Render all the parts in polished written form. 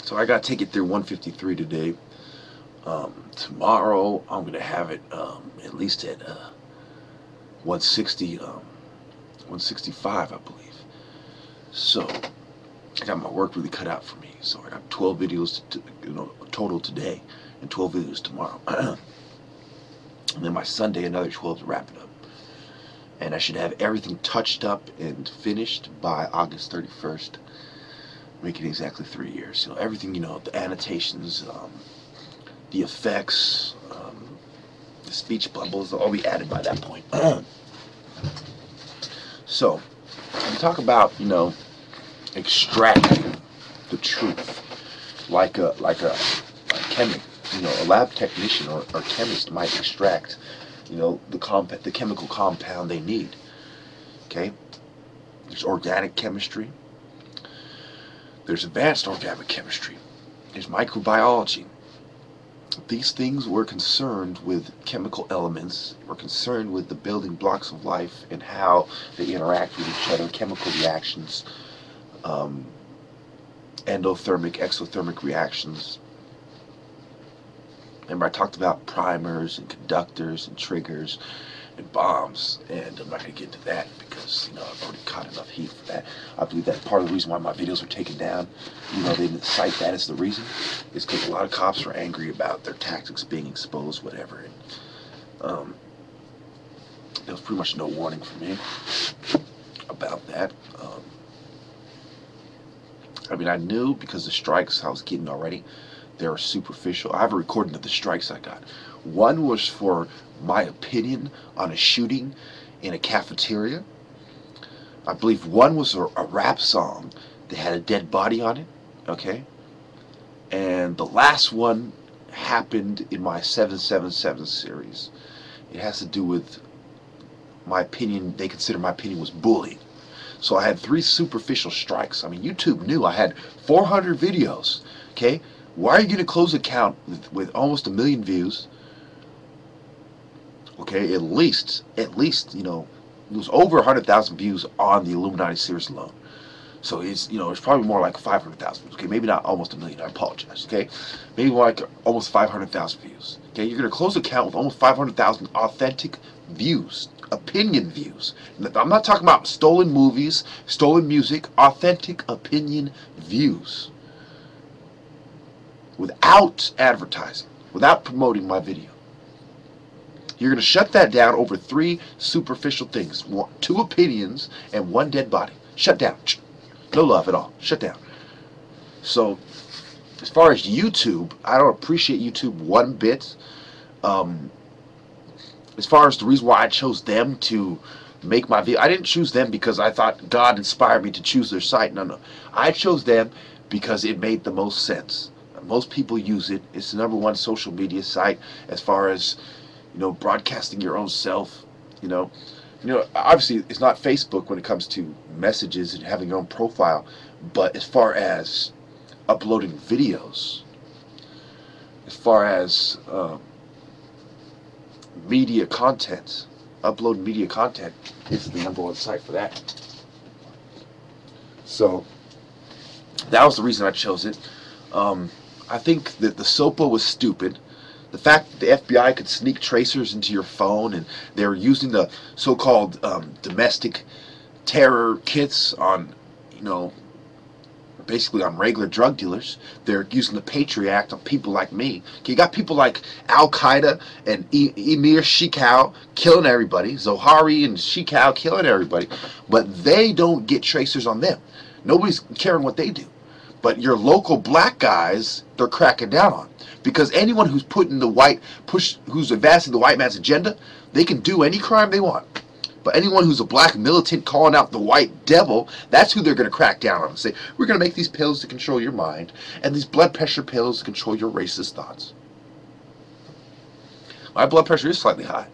So I got to take it through 153 today. Tomorrow I'm going to have it at least at 160, 165, I believe. So I got my work really cut out for me. So I got 12 videos total today and 12 videos tomorrow. And then my Sunday, another 12 to wrap it up. And I should have everything touched up and finished by August 31st. Making exactly 3 years. Everything, the annotations, the effects, the speech bubbles, will all be added by that point. So, we talk about, extracting the truth, like a chemic, a lab technician or chemist might extract, the chemical compound they need. Okay, there's organic chemistry. There's advanced organic chemistry. There's microbiology. These things were concerned with chemical elements, were concerned with the building blocks of life and how they interact with each other, chemical reactions, endothermic, exothermic reactions. Remember I talked about primers and conductors and triggers and bombs, and I'm not going to get into that because I've already caught enough heat for that. I believe that part of the reason why my videos were taken down, they didn't cite that as the reason, is because a lot of cops were angry about their tactics being exposed, whatever. And there was pretty much no warning from me about that. I knew because the strikes I was getting already, they were superficial. I have a recording of the strikes I got. One was for my opinion on a shooting in a cafeteria. I believe one was a rap song that had a dead body on it. Okay? And the last one happened in my 777 series. It has to do with my opinion. They consider my opinion was bullying. So I had 3 superficial strikes. YouTube knew I had 400 videos. Okay? Why are you going to close an account with almost 1 million views? Okay, at least, it was over 100,000 views on the Illuminati series alone. So it's probably more like 500,000 views. Okay, maybe not almost 1 million. I apologize. Okay, maybe more like almost 500,000 views. Okay, you're going to close an account with almost 500,000 authentic views, opinion views. I'm not talking about stolen movies, stolen music, authentic opinion views. Without advertising, without promoting my video. You're going to shut that down over 3 superficial things. 2 opinions and 1 dead body. Shut down. No love at all. Shut down. So, as far as YouTube, I don't appreciate YouTube one bit. As far as the reason why I chose them to make my video, I didn't choose them because I thought God inspired me to choose their site. No. I chose them because it made the most sense. Most people use it. It's the #1 social media site as far as broadcasting your own self. Obviously it's not Facebook when it comes to messages and having your own profile, but as far as uploading videos, as far as media content, upload media content, it's the #1 site for that. So that was the reason I chose it. I think that the SOPA was stupid. The fact that the FBI could sneak tracers into your phone, and they were using the so-called domestic terror kits on, basically on regular drug dealers. They're using the Patriot Act on people like me. Okay, you got people like Al-Qaeda and Emir Shikau killing everybody, Zohari and Shikau killing everybody, but they don't get tracers on them. Nobody's caring what they do. But your local black guys, they're cracking down on. Because anyone who's who's advancing the white man's agenda, they can do any crime they want. But anyone who's a black militant calling out the white devil, that's who they're going to crack down on and say, we're going to make these pills to control your mind and these blood pressure pills to control your racist thoughts. My blood pressure is slightly high.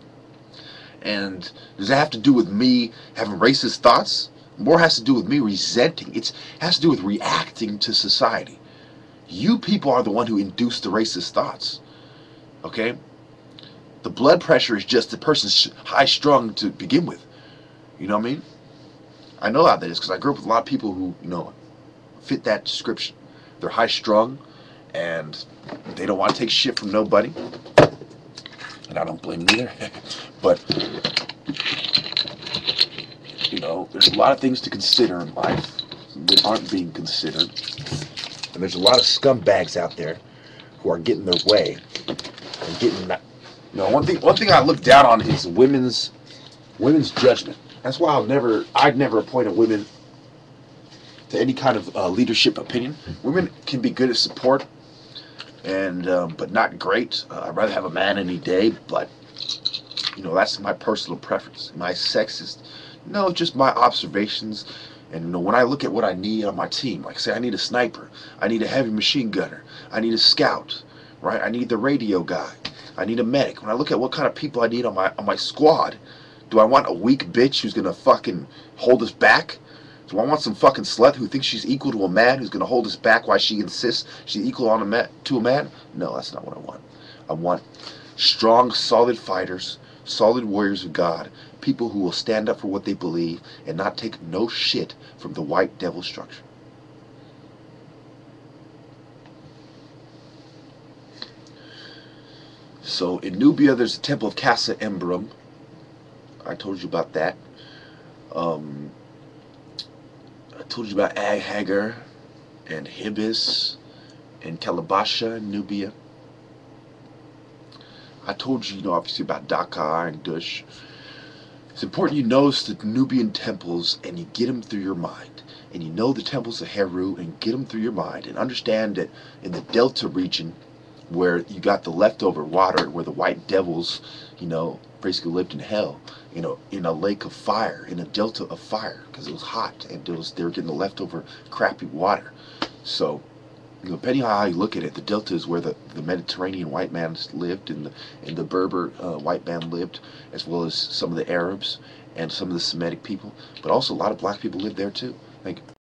And does that have to do with me having racist thoughts? More has to do with me resenting. It has to do with reacting to society. You people are the one who induced the racist thoughts. Okay? The blood pressure is just the person's high-strung to begin with. You know what I mean? I know how that is because I grew up with a lot of people who, fit that description. They're high strung, and they don't want to take shit from nobody. And I don't blame them either. But you know, there's a lot of things to consider in life that aren't being considered, and there's a lot of scumbags out there who are getting their way and getting that. You know, one thing I look down on is women's judgment. That's why I'd never appoint women to any kind of leadership opinion. Women can be good at support, and but not great. I'd rather have a man any day, but you know, that's my personal preference. Am I sexist? No, just my observations. And you know, when I look at what I need on my team, like say I need a sniper, I need a heavy machine gunner, I need a scout, right? I need the radio guy, I need a medic. When I look at what kind of people I need on my squad, do I want a weak bitch who's gonna fucking hold us back? Do I want some fucking slut who thinks she's equal to a man who's gonna hold us back while she insists she's equal to a man? No, that's not what I want. I want strong, solid fighters, solid warriors of God, people who will stand up for what they believe and not take no shit from the white devil structure. So in Nubia, there's a temple of Casa Embrum. I told you about that. I told you about Ag Hagar and Hibis and Calabasha in Nubia. I told you, obviously about Dakar and Dush. It's important you know the Nubian temples and you get them through your mind. And you know the temples of Heru and get them through your mind. And understand that in the Delta region, where you got the leftover water, where the white devils, basically lived in hell, in a lake of fire, in a delta of fire, because it was hot and they were getting the leftover crappy water. So, depending on how you look at it, the delta is where the Mediterranean white man lived, and the Berber white man lived, as well as some of the Arabs and some of the Semitic people. But also a lot of black people lived there too. Like